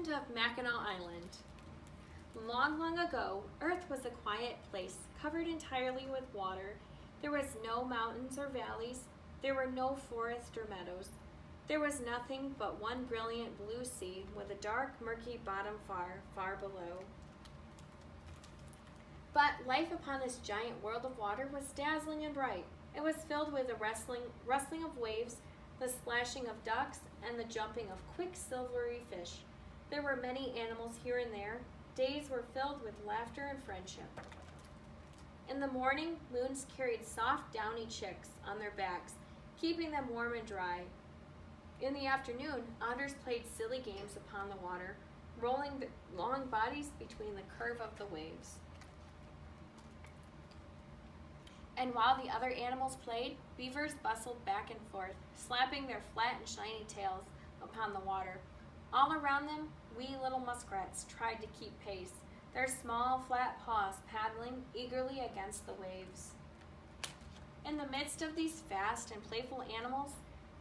Legend of Mackinac Island. Long, long ago, Earth was a quiet place, covered entirely with water. There was no mountains or valleys. There were no forests or meadows. There was nothing but one brilliant blue sea with a dark, murky bottom far, far below. But life upon this giant world of water was dazzling and bright. It was filled with the rustling of waves, the splashing of ducks, and the jumping of quick silvery fish. There were many animals here and there. Days were filled with laughter and friendship. In the morning, loons carried soft, downy chicks on their backs, keeping them warm and dry. In the afternoon, otters played silly games upon the water, rolling their long bodies between the curve of the waves. And while the other animals played, beavers bustled back and forth, slapping their flat and shiny tails upon the water. All around them, wee little muskrats tried to keep pace, their small, flat paws paddling eagerly against the waves. In the midst of these fast and playful animals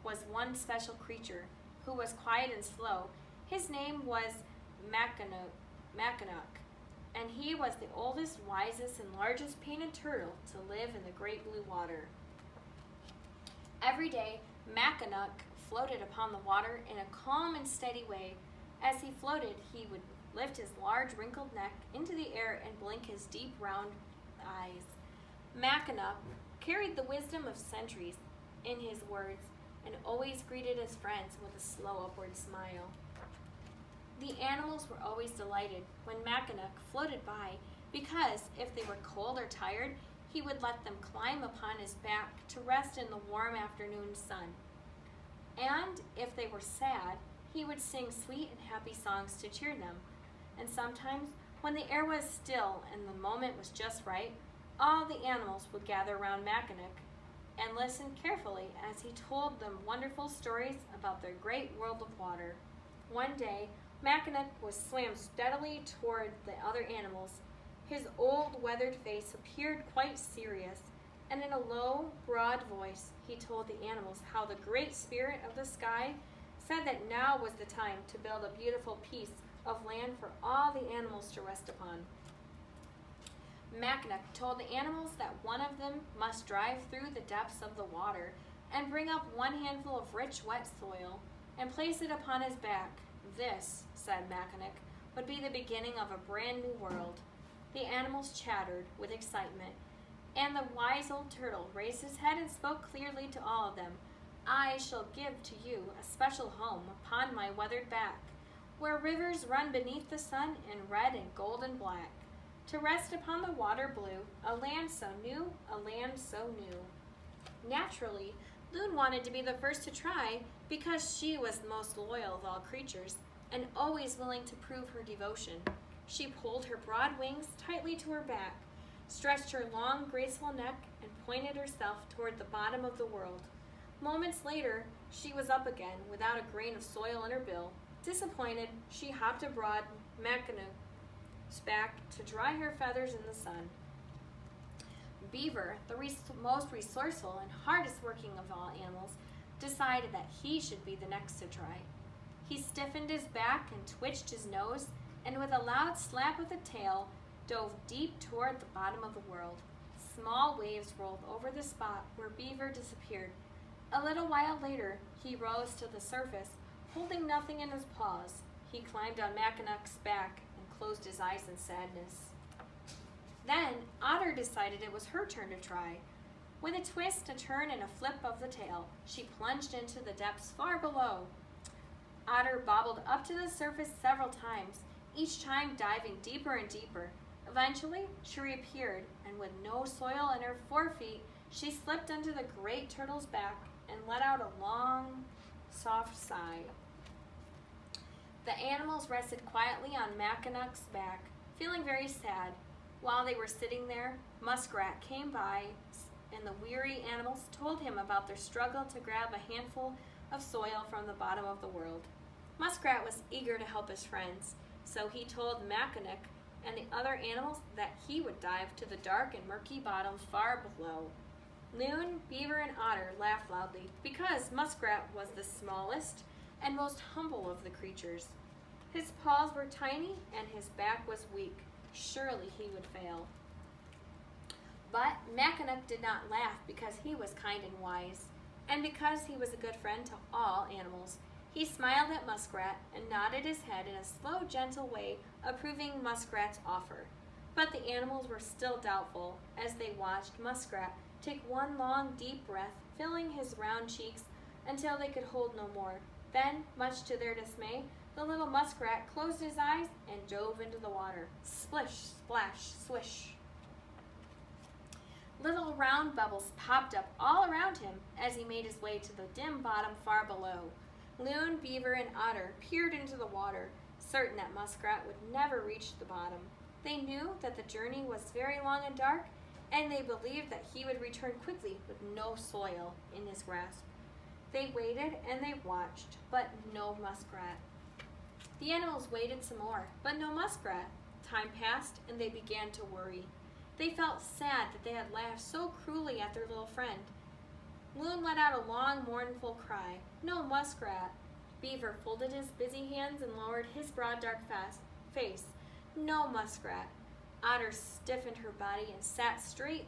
was one special creature who was quiet and slow. His name was Mackinac, and he was the oldest, wisest, and largest painted turtle to live in the great blue water. Every day, Mackinac floated upon the water in a calm and steady way. As he floated, he would lift his large, wrinkled neck into the air and blink his deep, round eyes. Mackinac carried the wisdom of centuries in his words and always greeted his friends with a slow upward smile. The animals were always delighted when Mackinac floated by because if they were cold or tired, he would let them climb upon his back to rest in the warm afternoon sun. And if they were sad, he would sing sweet and happy songs to cheer them. And sometimes, when the air was still and the moment was just right, all the animals would gather around Mackinac and listen carefully as he told them wonderful stories about their great world of water. One day, Mackinac was swam steadily toward the other animals. His old, weathered face appeared quite serious, and in a low, broad voice, he told the animals how the great spirit of the sky said that now was the time to build a beautiful piece of land for all the animals to rest upon. Mackinac told the animals that one of them must drive through the depths of the water and bring up one handful of rich, wet soil and place it upon his back. This, said Mackinac, would be the beginning of a brand new world. The animals chattered with excitement, and the wise old turtle raised his head and spoke clearly to all of them. I shall give to you a special home upon my weathered back, where rivers run beneath the sun in red and gold and black, to rest upon the water blue, a land so new, a land so new. Naturally, Loon wanted to be the first to try because she was the most loyal of all creatures and always willing to prove her devotion. She pulled her broad wings tightly to her back, stretched her long, graceful neck, and pointed herself toward the bottom of the world. Moments later, she was up again without a grain of soil in her bill. Disappointed, she hopped abroad Mackinac's back to dry her feathers in the sun. Beaver, the most resourceful and hardest working of all animals, decided that he should be the next to try. He stiffened his back and twitched his nose, and with a loud slap of the tail, dove deep toward the bottom of the world. Small waves rolled over the spot where Beaver disappeared. A little while later, he rose to the surface, holding nothing in his paws. He climbed on Mackinac's back and closed his eyes in sadness. Then, Otter decided it was her turn to try. With a twist, a turn, and a flip of the tail, she plunged into the depths far below. Otter bobbled up to the surface several times, each time diving deeper and deeper. Eventually, she reappeared, and with no soil in her forefeet, she slipped onto the great turtle's back and let out a long, soft sigh. The animals rested quietly on Mackinac's back, feeling very sad. While they were sitting there, Muskrat came by, and the weary animals told him about their struggle to grab a handful of soil from the bottom of the world. Muskrat was eager to help his friends, so he told Mackinac and the other animals that he would dive to the dark and murky bottom far below. Loon, Beaver, and Otter laughed loudly because Muskrat was the smallest and most humble of the creatures. His paws were tiny and his back was weak. Surely he would fail. But Mackinac did not laugh because he was kind and wise, and because he was a good friend to all animals. He smiled at Muskrat and nodded his head in a slow, gentle way, approving Muskrat's offer. But the animals were still doubtful as they watched Muskrat take one long, deep breath, filling his round cheeks until they could hold no more. Then, much to their dismay, the little Muskrat closed his eyes and dove into the water. Splish, splash, swish. Little round bubbles popped up all around him as he made his way to the dim bottom far below. Loon, Beaver, and Otter peered into the water, certain that Muskrat would never reach the bottom. They knew that the journey was very long and dark, and they believed that he would return quickly with no soil in his grasp. They waited and they watched, but no Muskrat. The animals waited some more, but no Muskrat. Time passed, and they began to worry. They felt sad that they had laughed so cruelly at their little friend. Loon let out a long, mournful cry. No Muskrat. Beaver folded his busy hands and lowered his broad, dark face. No Muskrat. Otter stiffened her body and sat straight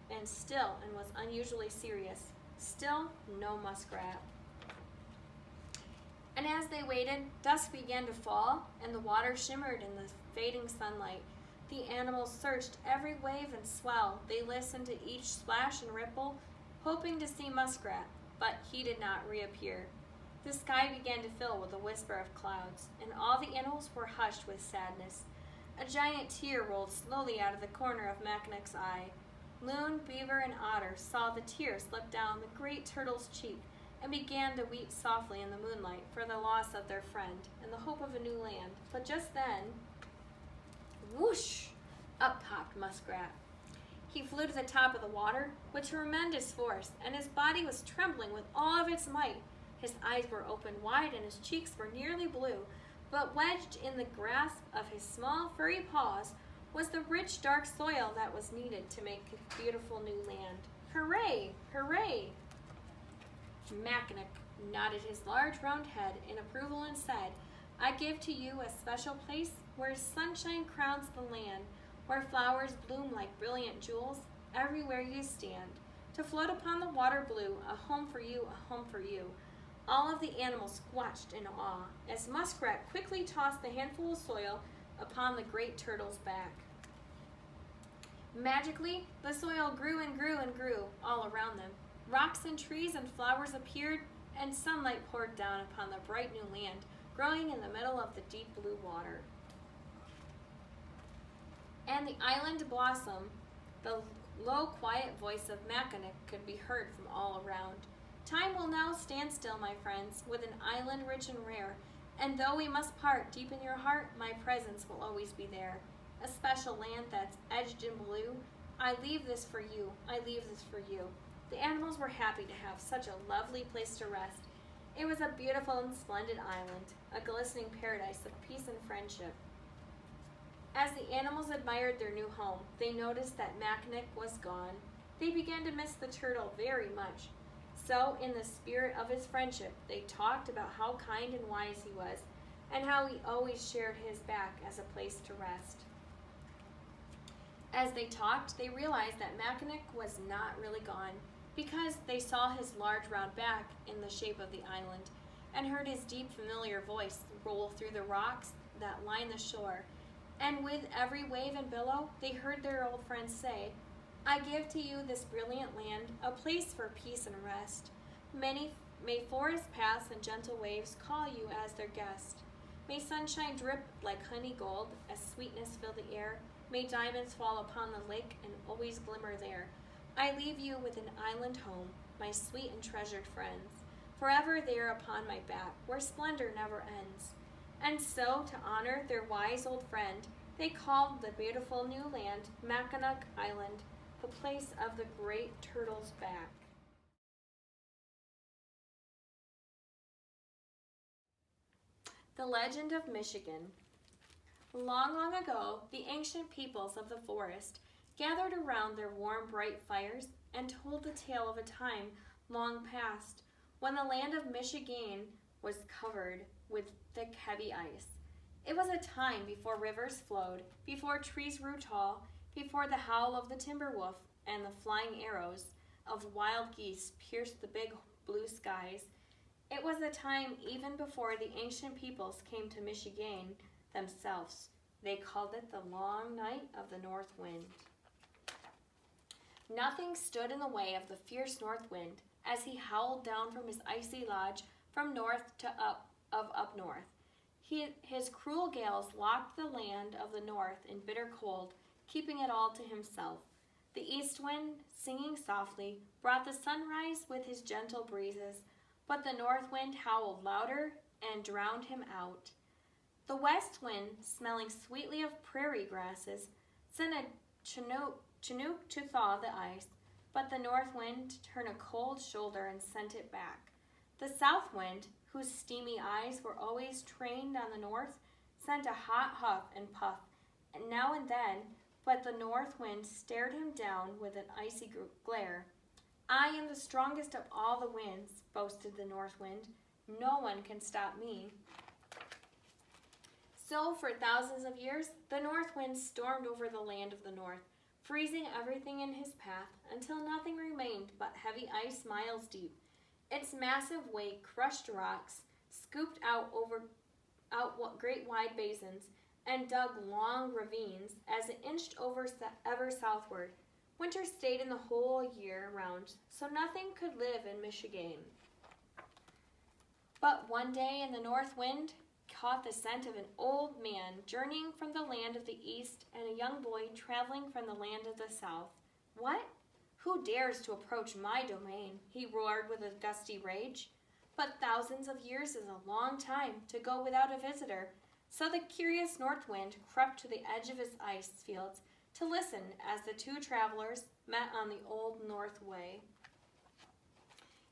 and still and was unusually serious. Still, no Muskrat. And as they waited, dusk began to fall, and the water shimmered in the fading sunlight. The animals searched every wave and swell. They listened to each splash and ripple, hoping to see Muskrat, but he did not reappear. The sky began to fill with a whisper of clouds, and all the animals were hushed with sadness. A giant tear rolled slowly out of the corner of Mackinac's eye. Loon, Beaver, and Otter saw the tear slip down the great turtle's cheek and began to weep softly in the moonlight for the loss of their friend and the hope of a new land. But just then, whoosh! Up popped Muskrat. He flew to the top of the water with tremendous force, and his body was trembling with all of its might. His eyes were open wide and his cheeks were nearly blue, but wedged in the grasp of his small, furry paws was the rich, dark soil that was needed to make a beautiful new land. Hooray! Hooray! Mackinac nodded his large round head in approval and said, I give to you a special place where sunshine crowns the land, where flowers bloom like brilliant jewels everywhere you stand, to float upon the water blue, a home for you, a home for you. All of the animals squatched in awe as Muskrat quickly tossed the handful of soil upon the great turtle's back. Magically, the soil grew and grew and grew all around them. Rocks and trees and flowers appeared, and sunlight poured down upon the bright new land, growing in the middle of the deep blue water. And the island blossomed. The low, quiet voice of Mackinac could be heard from all around. Time will now stand still, my friends, with an island rich and rare, and though we must part, deep in your heart, my presence will always be there. A special land that's edged in blue. I leave this for you. I leave this for you. The animals were happy to have such a lovely place to rest. It was a beautiful and splendid island, a glistening paradise of peace and friendship. As the animals admired their new home, they noticed that Mackinac was gone. They began to miss the turtle very much. So, in the spirit of his friendship, they talked about how kind and wise he was, and how he always shared his back as a place to rest. As they talked, they realized that Mackinac was not really gone, because they saw his large round back in the shape of the island, and heard his deep familiar voice roll through the rocks that line the shore. And with every wave and billow, they heard their old friend say, I give to you this brilliant land, a place for peace and rest. May forest paths and gentle waves call you as their guest. May sunshine drip like honey gold, as sweetness fill the air. May diamonds fall upon the lake and always glimmer there. I leave you with an island home, my sweet and treasured friends, forever there upon my back, where splendor never ends. And so, to honor their wise old friend, they called the beautiful new land Mackinac Island, the place of the great turtle's back. The Legend of Michigan. Long, long ago, the ancient peoples of the forest gathered around their warm, bright fires and told the tale of a time long past when the land of Michigan was covered with thick, heavy ice. It was a time before rivers flowed, before trees grew tall, before the howl of the timber wolf and the flying arrows of wild geese pierced the big blue skies. It was a time even before the ancient peoples came to Michigan themselves. They called it the long night of the north wind. Nothing stood in the way of the fierce north wind as he howled down from his icy lodge from north to up north. His cruel gales locked the land of the north in bitter cold, keeping it all to himself. The east wind, singing softly, brought the sunrise with his gentle breezes, but the north wind howled louder and drowned him out. The west wind, smelling sweetly of prairie grasses, sent a chinook to thaw the ice, but the north wind turned a cold shoulder and sent it back. The south wind, whose steamy eyes were always trained on the north, sent a hot huff and puff, and now and then, but the north wind stared him down with an icy glare. I am the strongest of all the winds, boasted the north wind. No one can stop me. So, for thousands of years, the north wind stormed over the land of the north, freezing everything in his path until nothing remained but heavy ice miles deep. Its massive weight crushed rocks, scooped out great wide basins, and dug long ravines as it inched ever southward. Winter stayed in the whole year round, so nothing could live in Michigan. But one day in the north wind caught the scent of an old man journeying from the land of the east and a young boy traveling from the land of the south. What? Who dares to approach my domain? He roared with a gusty rage. But thousands of years is a long time to go without a visitor, so the curious north wind crept to the edge of his ice fields to listen as the two travelers met on the old north way.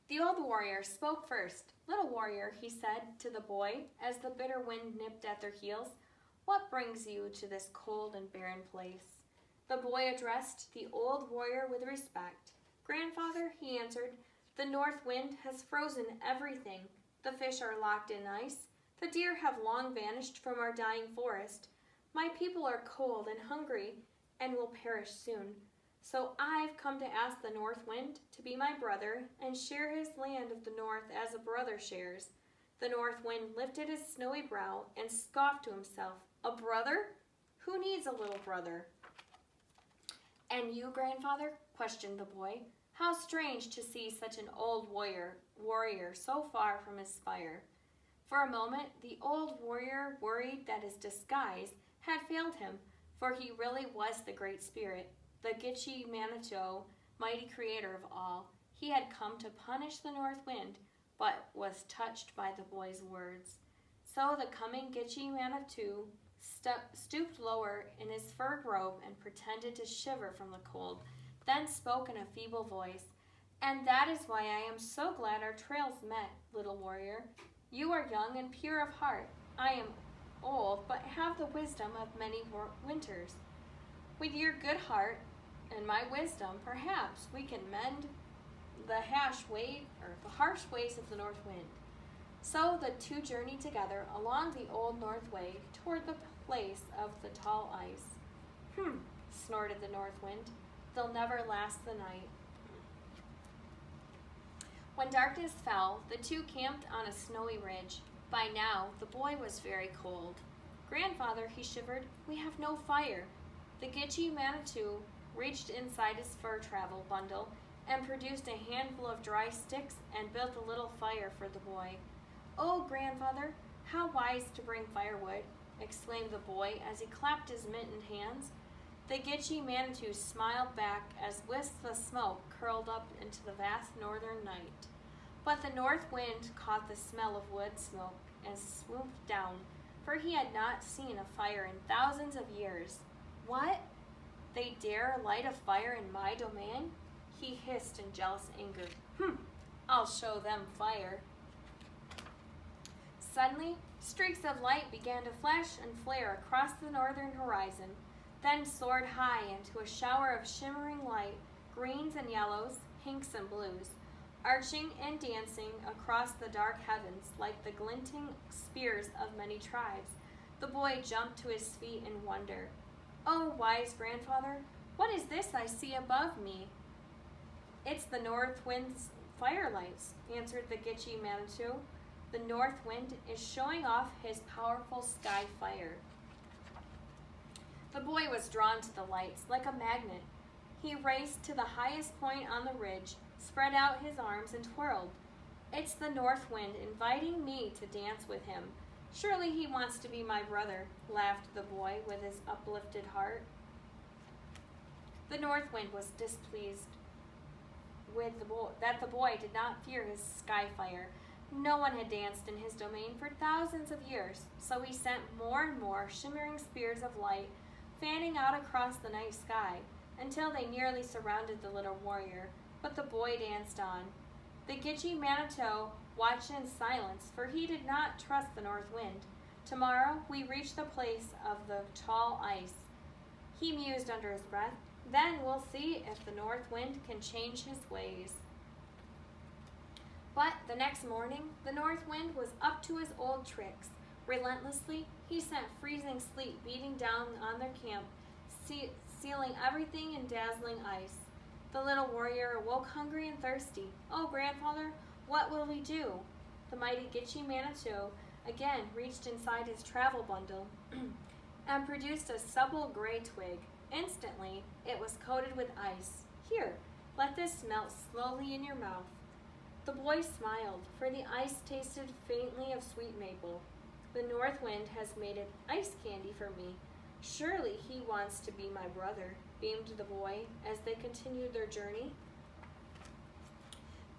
The old warrior spoke first. Little warrior, he said to the boy as the bitter wind nipped at their heels, what brings you to this cold and barren place? The boy addressed the old warrior with respect. Grandfather, he answered, the north wind has frozen everything. The fish are locked in ice. The deer have long vanished from our dying forest. My people are cold and hungry and will perish soon. So I've come to ask the north wind to be my brother and share his land of the north as a brother shares. The north wind lifted his snowy brow and scoffed to himself. A brother? Who needs a little brother? And you, grandfather? Questioned the boy. How strange to see such an old warrior so far from his fire. For a moment, the old warrior worried that his disguise had failed him, for he really was the Great Spirit, the Gitche Manitou, mighty creator of all. He had come to punish the north wind, but was touched by the boy's words. So the coming Gitche Manitou stooped lower in his fur robe and pretended to shiver from the cold, then spoke in a feeble voice. And that is why I am so glad our trails met, little warrior. You are young and pure of heart. I am old, but have the wisdom of many winters. With your good heart and my wisdom, perhaps we can mend the harsh ways of the north wind. So the two journeyed together along the old north way toward the place of the tall ice. Snorted the north wind. They'll never last the night. When darkness fell, the two camped on a snowy ridge. By now, the boy was very cold. Grandfather, he shivered, we have no fire. The Gitche Manitou reached inside his fur travel bundle and produced a handful of dry sticks and built a little fire for the boy. Oh, grandfather, how wise to bring firewood, exclaimed the boy as he clapped his mittened hands. The Gitche Manitou smiled back as wisps of smoke curled up into the vast northern night. But the north wind caught the smell of wood smoke and swooped down, for he had not seen a fire in thousands of years. What? They dare light a fire in my domain? He hissed in jealous anger. I'll show them fire. Suddenly, streaks of light began to flash and flare across the northern horizon, then soared high into a shower of shimmering light, greens and yellows, pinks and blues, arching and dancing across the dark heavens like the glinting spears of many tribes. The boy jumped to his feet in wonder. "Oh, wise grandfather, what is this I see above me?" "It's the north wind's firelights," answered the Gitchy Manitou. "The north wind is showing off his powerful sky fire." The boy was drawn to the lights like a magnet. He raced to the highest point on the ridge, spread out his arms, and twirled. "It's the north wind inviting me to dance with him. Surely he wants to be my brother," laughed the boy with his uplifted heart. The north wind was displeased with that the boy did not fear his sky fire. No one had danced in his domain for thousands of years, so he sent more and more shimmering spears of light fanning out across the night sky until they nearly surrounded the little warrior, but the boy danced on. The Gitchy Manitou watched in silence, for he did not trust the north wind. "Tomorrow we reach the place of the tall ice," he mused under his breath. "Then we'll see if the north wind can change his ways." But the next morning, the north wind was up to his old tricks. Relentlessly, he sent freezing sleet beating down on their camp, sealing everything in dazzling ice. The little warrior awoke hungry and thirsty. "Oh, grandfather, what will we do?" The mighty Gitchy Manitou again reached inside his travel bundle and produced a supple gray twig. Instantly, it was coated with ice. "Here, let this melt slowly in your mouth." The boy smiled, for the ice tasted faintly of sweet maple. "The north wind has made it ice candy for me. Surely he wants to be my brother," beamed the boy as they continued their journey.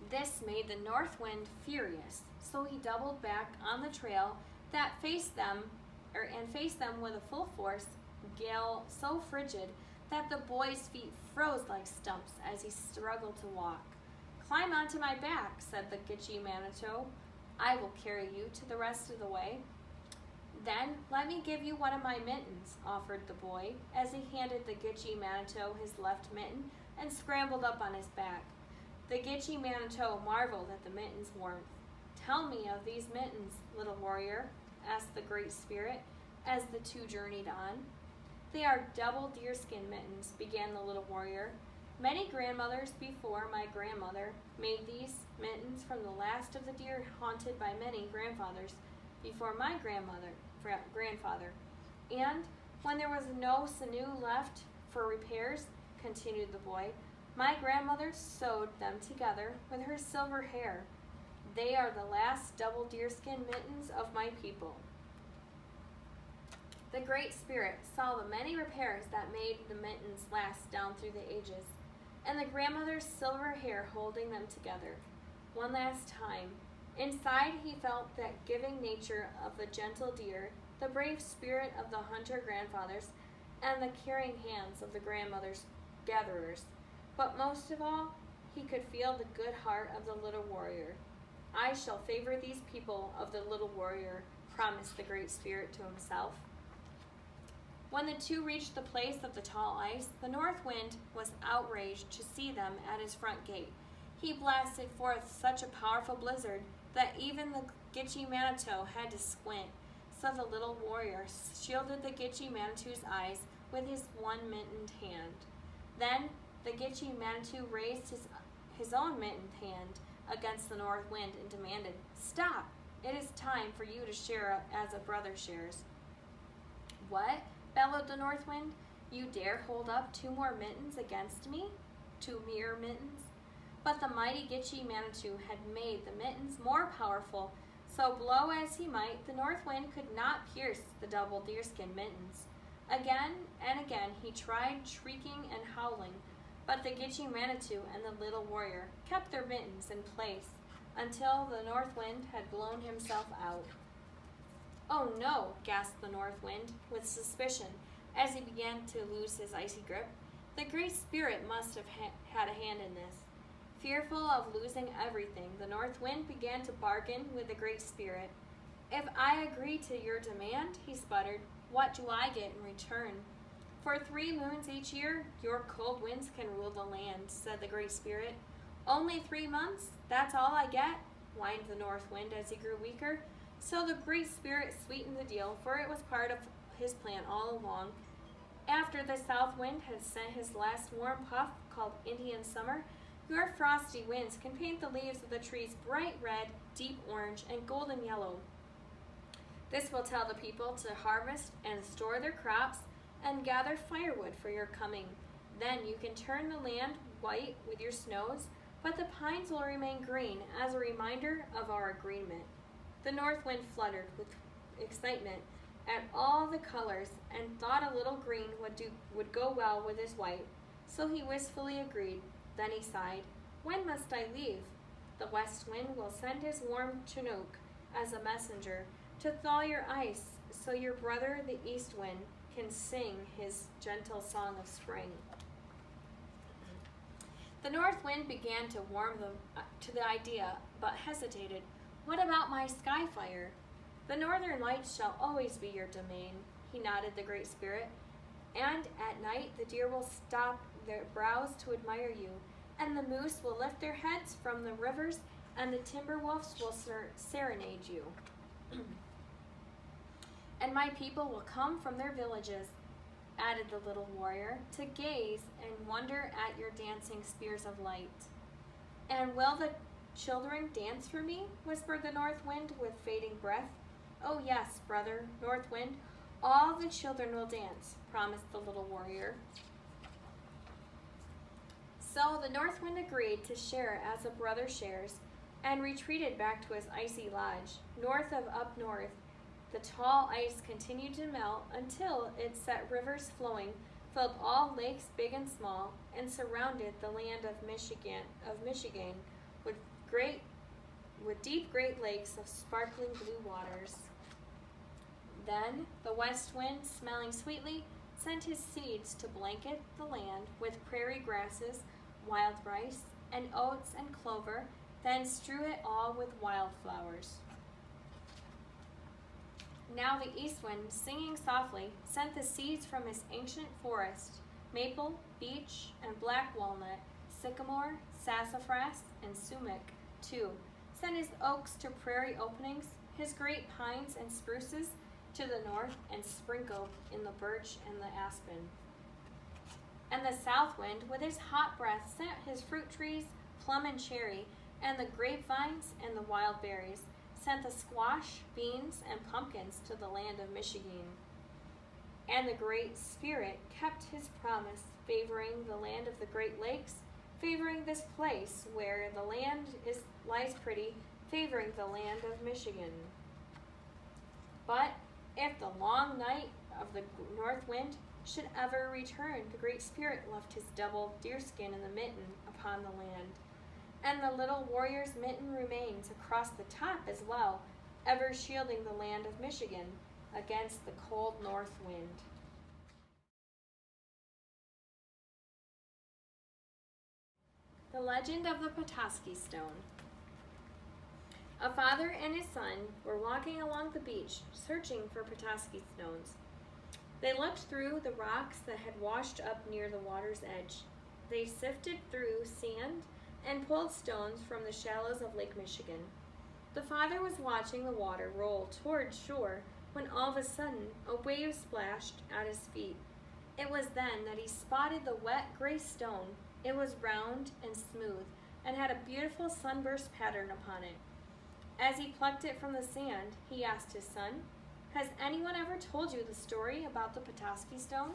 This made the north wind furious, so he doubled back on the trail that faced them with a full force gale so frigid that the boy's feet froze like stumps as he struggled to walk. "Climb onto my back," said the Gitchy Manitou. "I will carry you to the rest of the way." "Then let me give you one of my mittens," offered the boy, as he handed the Gitchy Manitou his left mitten and scrambled up on his back. The Gitchy Manitou marveled at the mitten's warmth. "Tell me of these mittens, little warrior," asked the Great Spirit as the two journeyed on. "They are double deerskin mittens," began the little warrior. "Many grandmothers before my grandmother made these mittens from the last of the deer haunted by many grandfathers before my grandfather. And when there was no sinew left for repairs," continued the boy, "my grandmother sewed them together with her silver hair. They are the last double deerskin mittens of my people." The Great Spirit saw the many repairs that made the mittens last down through the ages, and the grandmother's silver hair holding them together. One last time, inside he felt that giving nature of the gentle deer, the brave spirit of the hunter grandfathers, and the caring hands of the grandmother's gatherers. But most of all, he could feel the good heart of the little warrior. "I shall favor these people of the little warrior," promised the Great Spirit to himself. When the two reached the place of the tall ice, the north wind was outraged to see them at his front gate. He blasted forth such a powerful blizzard that even the Gitchy Manitou had to squint, so the little warrior shielded the Gitchy Manitou's eyes with his one mittened hand. Then the Gitchy Manitou raised his own mittened hand against the north wind and demanded, "Stop! It is time for you to share as a brother shares." "What?" bellowed the north wind. "You dare hold up 2 more mittens against me? 2 mere mittens?" But the mighty Gitchy Manitou had made the mittens more powerful, so blow as he might, the north wind could not pierce the double deerskin mittens. Again and again he tried, shrieking and howling, but the Gitchy Manitou and the little warrior kept their mittens in place until the north wind had blown himself out. "Oh no," gasped the north wind with suspicion as he began to lose his icy grip. The Great Spirit must have had a hand in this. Fearful of losing everything, the north wind began to bargain with the Great Spirit. "If I agree to your demand," he sputtered, "what do I get in return?" "For 3 moons each year, your cold winds can rule the land," said the Great Spirit. "Only 3 months? That's all I get?" whined the north wind as he grew weaker. So the Great Spirit sweetened the deal, for it was part of his plan all along. After the south wind had sent his last warm puff, called Indian summer, your frosty winds can paint the leaves of the trees bright red, deep orange, and golden yellow. This will tell the people to harvest and store their crops and gather firewood for your coming. Then you can turn the land white with your snows, but the pines will remain green as a reminder of our agreement. The north wind fluttered with excitement at all the colors and thought a little green would go well with his white, so he wistfully agreed. Then he sighed, "When must I leave?" "The west wind will send his warm Chinook as a messenger to thaw your ice, so your brother the east wind can sing his gentle song of spring." The north wind began to warm to the idea, but hesitated. "What about my sky fire?" "The northern lights shall always be your domain," he nodded the Great Spirit. "And at night the deer will stop their brows to admire you, and the moose will lift their heads from the rivers, and the timber wolves will serenade you. And my people will come from their villages," added the little warrior, "to gaze and wonder at your dancing spears of light." "And will the children dance for me?" whispered the north wind with fading breath. "Oh yes, brother north wind, all the children will dance," promised the little warrior. So the north wind agreed to share as a brother shares, and retreated back to his icy lodge. North of up north, the tall ice continued to melt until it set rivers flowing, filled all lakes big and small, and surrounded the land of Michigan with deep great lakes of sparkling blue waters. Then the west wind, smelling sweetly, sent his seeds to blanket the land with prairie grasses, wild rice, and oats and clover, then strew it all with wildflowers. Now the east wind, singing softly, sent the seeds from his ancient forest, maple, beech, and black walnut, sycamore, sassafras, and sumac, too. Sent his oaks to prairie openings, his great pines and spruces to the north, and sprinkled in the birch and the aspen. And the south wind, with his hot breath, sent his fruit trees, plum and cherry, and the grapevines and the wild berries, sent the squash, beans, and pumpkins to the land of Michigan. And the Great Spirit kept his promise, favoring the land of the Great Lakes, favoring this place where the land lies pretty, favoring the land of Michigan. But if the long night of the north wind should ever return, the Great Spirit left his double deerskin in the mitten upon the land. And the little warrior's mitten remains across the top as well, ever shielding the land of Michigan against the cold north wind. The Legend of the Petoskey Stone. A father and his son were walking along the beach, searching for Petoskey stones. They looked through the rocks that had washed up near the water's edge. They sifted through sand and pulled stones from the shallows of Lake Michigan. The father was watching the water roll toward shore when all of a sudden a wave splashed at his feet. It was then that he spotted the wet gray stone. It was round and smooth and had a beautiful sunburst pattern upon it. As he plucked it from the sand, he asked his son, "Has anyone ever told you the story about the Petoskey stone?"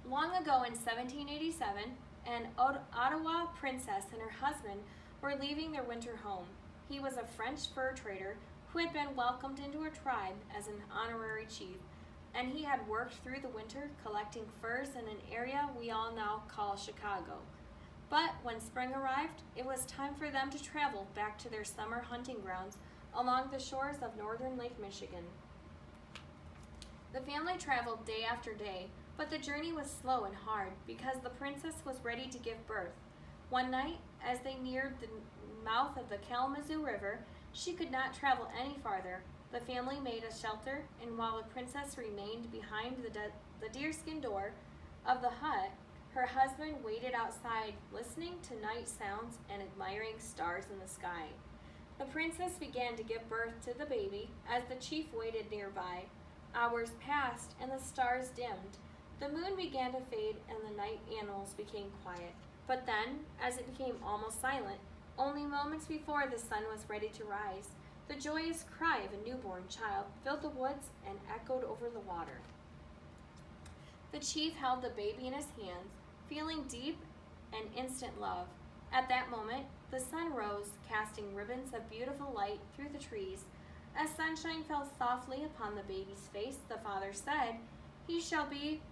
Long ago in 1787, an Ottawa princess and her husband were leaving their winter home. He was a French fur trader who had been welcomed into a tribe as an honorary chief, and he had worked through the winter collecting furs in an area we all now call Chicago. But when spring arrived, it was time for them to travel back to their summer hunting grounds along the shores of northern Lake Michigan. The family traveled day after day, but the journey was slow and hard because the princess was ready to give birth. One night, as they neared the mouth of the Kalamazoo River, she could not travel any farther. The family made a shelter, and while the princess remained behind the deerskin door of the hut, her husband waited outside, listening to night sounds and admiring stars in the sky. The princess began to give birth to the baby as the chief waited nearby. Hours passed and the stars dimmed. The moon began to fade and the night animals became quiet. But then, as it became almost silent, only moments before the sun was ready to rise, the joyous cry of a newborn child filled the woods and echoed over the water. The chief held the baby in his hands, feeling deep and instant love. At that moment, the sun rose, casting ribbons of beautiful light through the trees. As sunshine fell softly upon the baby's face, the father said, "He shall be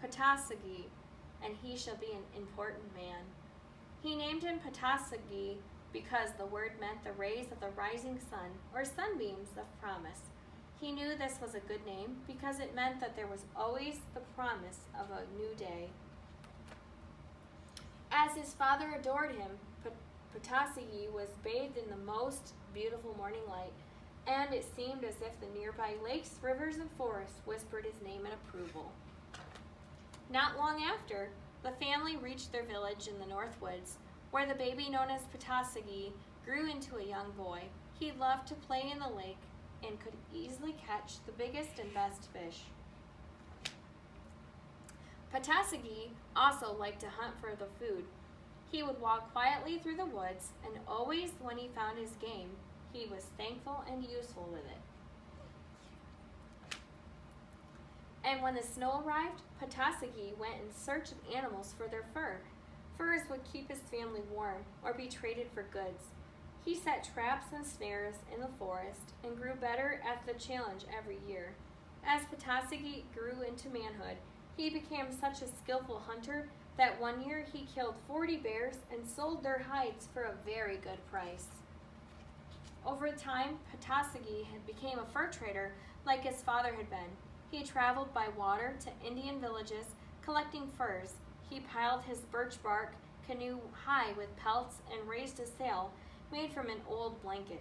Petoskey, and he shall be an important man." He named him Petoskey because the word meant the rays of the rising sun, or sunbeams of promise. He knew this was a good name because it meant that there was always the promise of a new day. As his father adored him, Petoskey was bathed in the most beautiful morning light, and it seemed as if the nearby lakes, rivers, and forests whispered his name in approval. Not long after, the family reached their village in the North Woods, where the baby known as Petoskey grew into a young boy. He loved to play in the lake and could easily catch the biggest and best fish. Petoskey also liked to hunt for the food. He would walk quietly through the woods, and always when he found his game, he was thankful and useful with it. And when the snow arrived, Petoskey went in search of animals for their fur. Furs would keep his family warm or be traded for goods. He set traps and snares in the forest and grew better at the challenge every year. As Petoskey grew into manhood, he became such a skillful hunter that one year he killed 40 bears and sold their hides for a very good price. Over time, Petoskey became a fur trader like his father had been. He traveled by water to Indian villages collecting furs. He piled his birch bark canoe high with pelts and raised a sail made from an old blanket.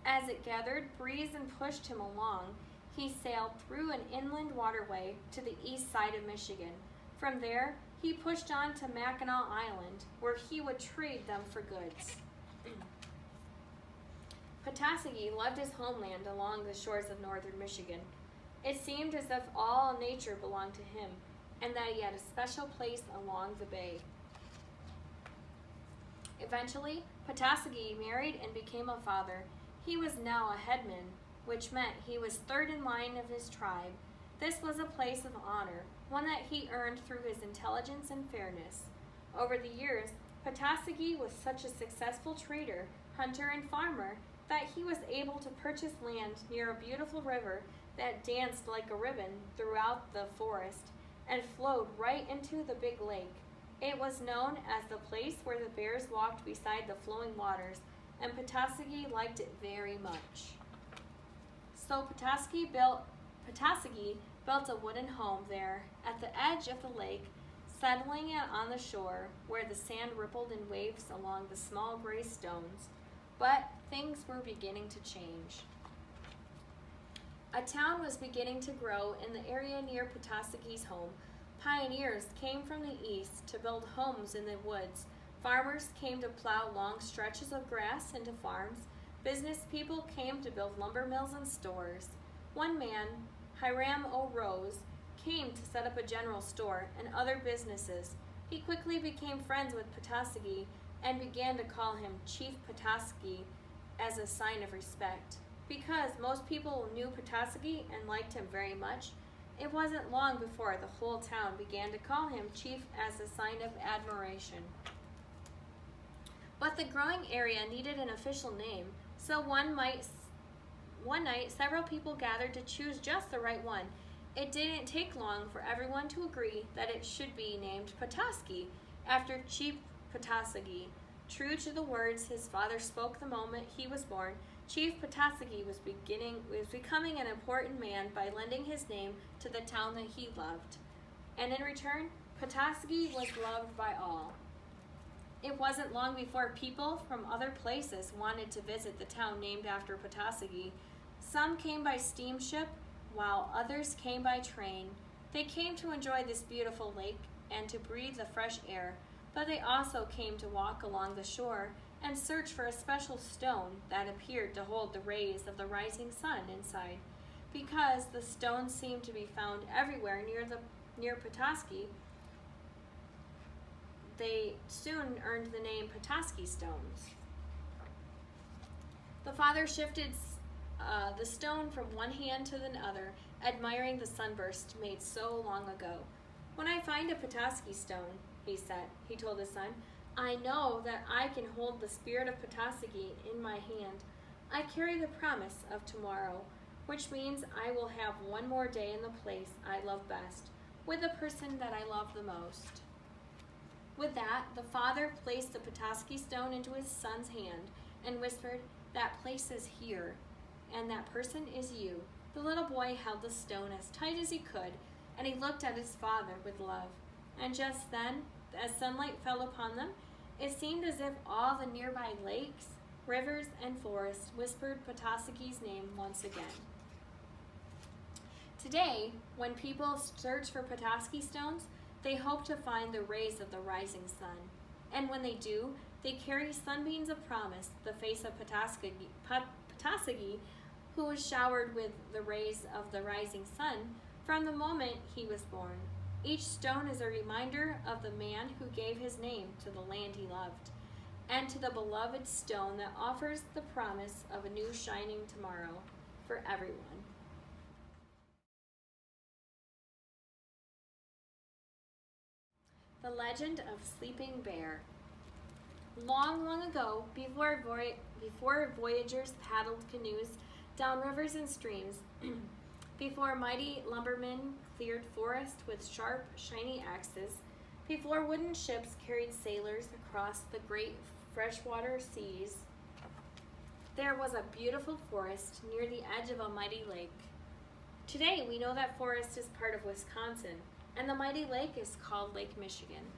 As it gathered breeze and pushed him along, he sailed through an inland waterway to the east side of Michigan. From there, he pushed on to Mackinac Island, where he would trade them for goods. Petoskey loved his homeland along the shores of northern Michigan. It seemed as if all nature belonged to him, and that he had a special place along the bay. Eventually, Petoskey married and became a father. He was now a headman, which meant he was third in line of his tribe. This was a place of honor, one that he earned through his intelligence and fairness. Over the years, Petoskey was such a successful trader, hunter, and farmer that he was able to purchase land near a beautiful river that danced like a ribbon throughout the forest and flowed right into the big lake. It was known as the place where the bears walked beside the flowing waters, and Petoskey liked it very much. So Petoskey built a wooden home there at the edge of the lake, settling it on the shore where the sand rippled in waves along the small gray stones. But things were beginning to change. A town was beginning to grow in the area near Petoskey's home. Pioneers came from the east to build homes in the woods. Farmers came to plow long stretches of grass into farms. Business people came to build lumber mills and stores. One man, Hiram O. Rose, came to set up a general store and other businesses. He quickly became friends with Petoskey and began to call him Chief Petoskey as a sign of respect. Because most people knew Petoskey and liked him very much, it wasn't long before the whole town began to call him Chief as a sign of admiration. But the growing area needed an official name, so one night several people gathered to choose just the right one. It didn't take long for everyone to agree that it should be named Petoskey, after Chief Petoskey. True to the words his father spoke the moment he was born, Chief Petoskey was becoming an important man by lending his name to the town that he loved. And in return, Petoskey was loved by all. It wasn't long before people from other places wanted to visit the town named after Petoskey. Some came by steamship, while others came by train. They came to enjoy this beautiful lake and to breathe the fresh air, but they also came to walk along the shore and searched for a special stone that appeared to hold the rays of the rising sun inside. Because the stones seemed to be found everywhere near Petoskey, they soon earned the name Petoskey stones. The father shifted the stone from one hand to the other, admiring the sunburst made so long ago. "When I find a Petoskey stone," he told his son, "I know that I can hold the spirit of Petoskey in my hand. I carry the promise of tomorrow, which means I will have one more day in the place I love best, with the person that I love the most." With that, the father placed the Petoskey stone into his son's hand and whispered, "That place is here, and that person is you." The little boy held the stone as tight as he could, and he looked at his father with love. And just then, as sunlight fell upon them, it seemed as if all the nearby lakes, rivers, and forests whispered Petoskey's name once again. Today, when people search for Petoskey stones, they hope to find the rays of the rising sun. And when they do, they carry sunbeams of promise, the face of Petoskey, who was showered with the rays of the rising sun from the moment he was born. Each stone is a reminder of the man who gave his name to the land he loved, and to the beloved stone that offers the promise of a new shining tomorrow for everyone. The Legend of Sleeping Bear. Long, long ago, before voyagers paddled canoes down rivers and streams, before mighty lumbermen cleared forest with sharp, shiny axes, before wooden ships carried sailors across the great freshwater seas, there was a beautiful forest near the edge of a mighty lake. Today, we know that forest is part of Wisconsin, and the mighty lake is called Lake Michigan.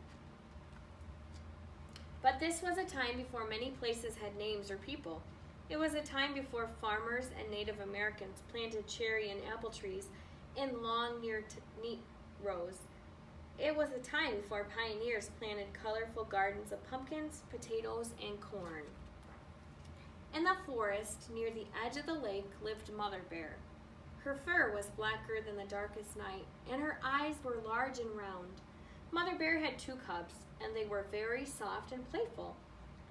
But this was a time before many places had names or people. It was a time before farmers and Native Americans planted cherry and apple trees in long, neat rows. It was a time before pioneers planted colorful gardens of pumpkins, potatoes, and corn. In the forest, near the edge of the lake, lived Mother Bear. Her fur was blacker than the darkest night, and her eyes were large and round. Mother Bear had 2 cubs, and they were very soft and playful.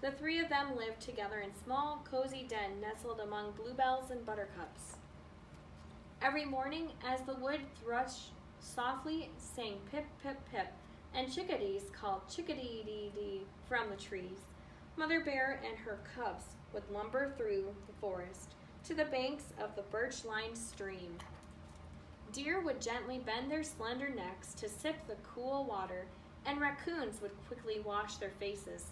The 3 of them lived together in a small, cozy den nestled among bluebells and buttercups. Every morning, as the wood thrush softly sang pip, pip, pip, and chickadees called chickadee-dee-dee from the trees, Mother Bear and her cubs would lumber through the forest to the banks of the birch-lined stream. Deer would gently bend their slender necks to sip the cool water, and raccoons would quickly wash their faces.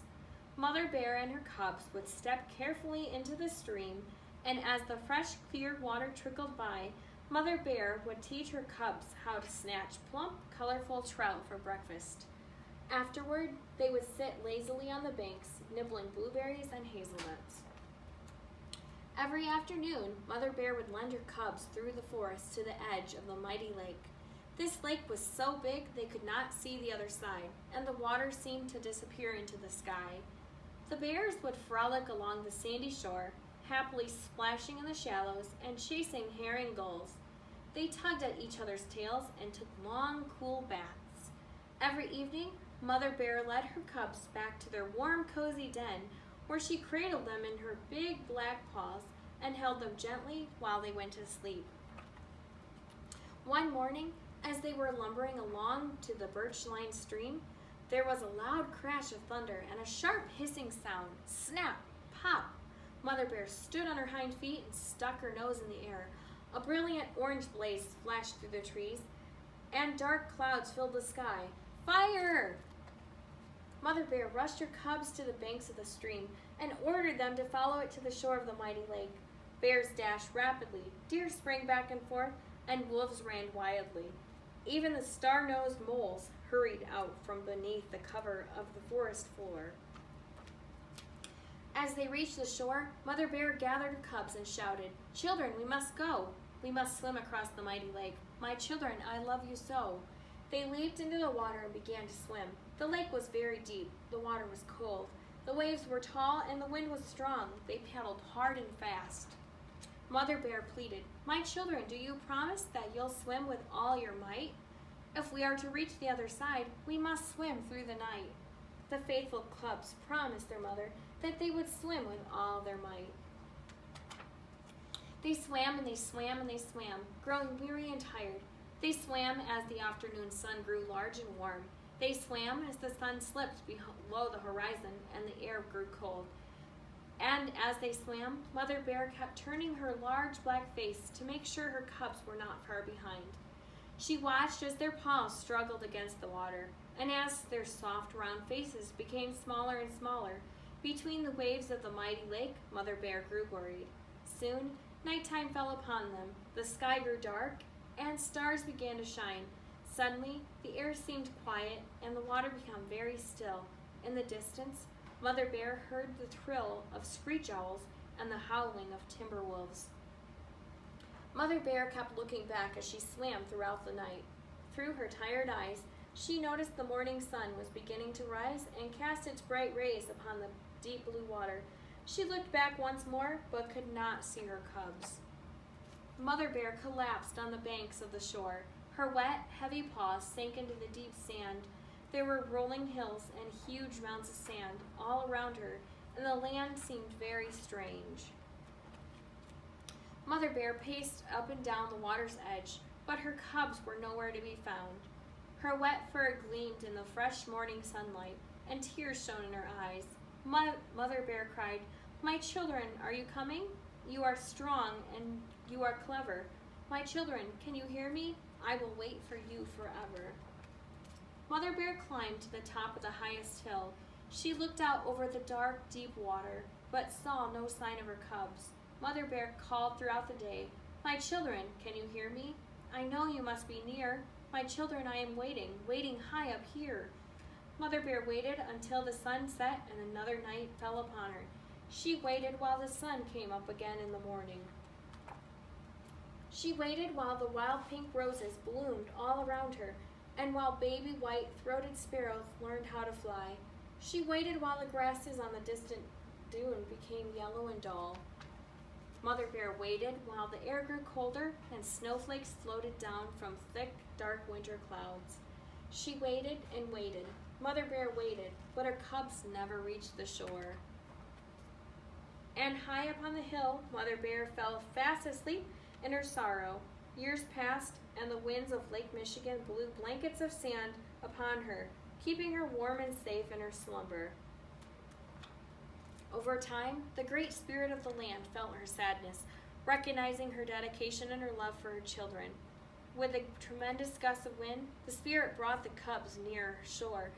Mother Bear and her cubs would step carefully into the stream, and as the fresh, clear water trickled by, Mother Bear would teach her cubs how to snatch plump, colorful trout for breakfast. Afterward, they would sit lazily on the banks, nibbling blueberries and hazelnuts. Every afternoon, Mother Bear would lend her cubs through the forest to the edge of the mighty lake. This lake was so big they could not see the other side, and the water seemed to disappear into the sky. The bears would frolic along the sandy shore, happily splashing in the shallows and chasing herring gulls. They tugged at each other's tails and took long, cool baths. Every evening, Mother Bear led her cubs back to their warm, cozy den, where she cradled them in her big black paws and held them gently while they went to sleep. One morning, as they were lumbering along to the birch-lined stream, there was a loud crash of thunder and a sharp hissing sound. Snap! Pop! Mother Bear stood on her hind feet and stuck her nose in the air. A brilliant orange blaze flashed through the trees, and dark clouds filled the sky. Fire! Mother Bear rushed her cubs to the banks of the stream and ordered them to follow it to the shore of the mighty lake. Bears dashed rapidly, deer sprang back and forth, and wolves ran wildly. Even the star-nosed moles hurried out from beneath the cover of the forest floor. As they reached the shore, Mother Bear gathered her cubs and shouted, "Children, we must go. We must swim across the mighty lake. My children, I love you so." They leaped into the water and began to swim. The lake was very deep. The water was cold. The waves were tall and the wind was strong. They paddled hard and fast. Mother Bear pleaded, "My children, do you promise that you'll swim with all your might? If we are to reach the other side, we must swim through the night." The faithful cubs promised their mother that they would swim with all their might. They swam and they swam and they swam, growing weary and tired. They swam as the afternoon sun grew large and warm. They swam as the sun slipped below the horizon and the air grew cold. And as they swam, Mother Bear kept turning her large black face to make sure her cubs were not far behind. She watched as their paws struggled against the water, and as their soft, round faces became smaller and smaller. Between the waves of the mighty lake, Mother Bear grew worried. Soon, nighttime fell upon them. The sky grew dark, and stars began to shine. Suddenly, the air seemed quiet, and the water became very still. In the distance, Mother Bear heard the trill of screech owls and the howling of timber wolves. Mother Bear kept looking back as she swam throughout the night. Through her tired eyes, she noticed the morning sun was beginning to rise and cast its bright rays upon the deep blue water. She looked back once more, but could not see her cubs. Mother Bear collapsed on the banks of the shore. Her wet, heavy paws sank into the deep sand. There were rolling hills and huge mounds of sand all around her, and the land seemed very strange. Mother Bear paced up and down the water's edge, but her cubs were nowhere to be found. Her wet fur gleamed in the fresh morning sunlight, and tears shone in her eyes. Mother Bear cried, "My children, are you coming? You are strong and you are clever. My children, can you hear me? I will wait for you forever." Mother Bear climbed to the top of the highest hill. She looked out over the dark, deep water, but saw no sign of her cubs. Mother Bear called throughout the day, "My children, can you hear me? I know you must be near. My children, I am waiting high up here." Mother Bear waited until the sun set and another night fell upon her. She waited while the sun came up again in the morning. She waited while the wild pink roses bloomed all around her, and while baby white-throated sparrows learned how to fly. She waited while the grasses on the distant dune became yellow and dull. Mother Bear waited while the air grew colder and snowflakes floated down from thick, dark winter clouds. She waited and waited. Mother Bear waited, but her cubs never reached the shore. And high up on the hill, Mother Bear fell fast asleep in her sorrow. Years passed, and the winds of Lake Michigan blew blankets of sand upon her, keeping her warm and safe in her slumber. Over time, the great spirit of the land felt her sadness, recognizing her dedication and her love for her children. With a tremendous gust of wind, the spirit brought the cubs near shore,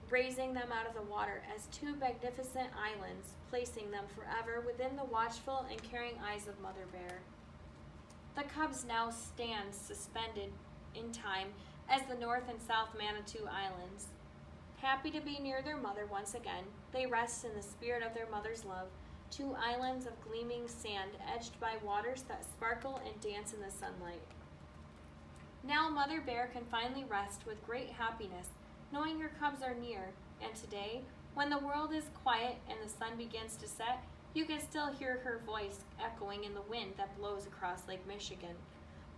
raising them out of the water as two magnificent islands, placing them forever within the watchful and caring eyes of Mother Bear. The cubs now stand suspended in time as the North and South Manitou Islands. Happy to be near their mother once again, they rest in the spirit of their mother's love, two islands of gleaming sand edged by waters that sparkle and dance in the sunlight. Now Mother Bear can finally rest with great happiness, knowing her cubs are near, and today, when the world is quiet and the sun begins to set, you can still hear her voice echoing in the wind that blows across Lake Michigan.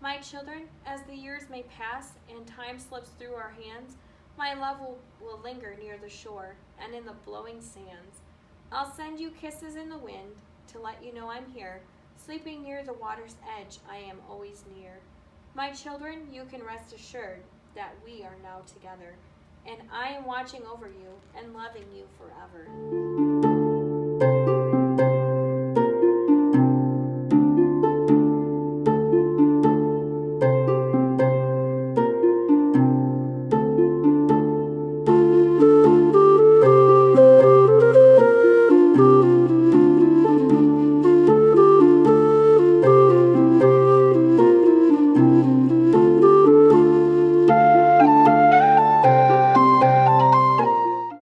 My children, as the years may pass and time slips through our hands, my love will linger near the shore and in the blowing sands. I'll send you kisses in the wind to let you know I'm here. Sleeping near the water's edge, I am always near. My children, you can rest assured that we are now together, and I am watching over you and loving you forever.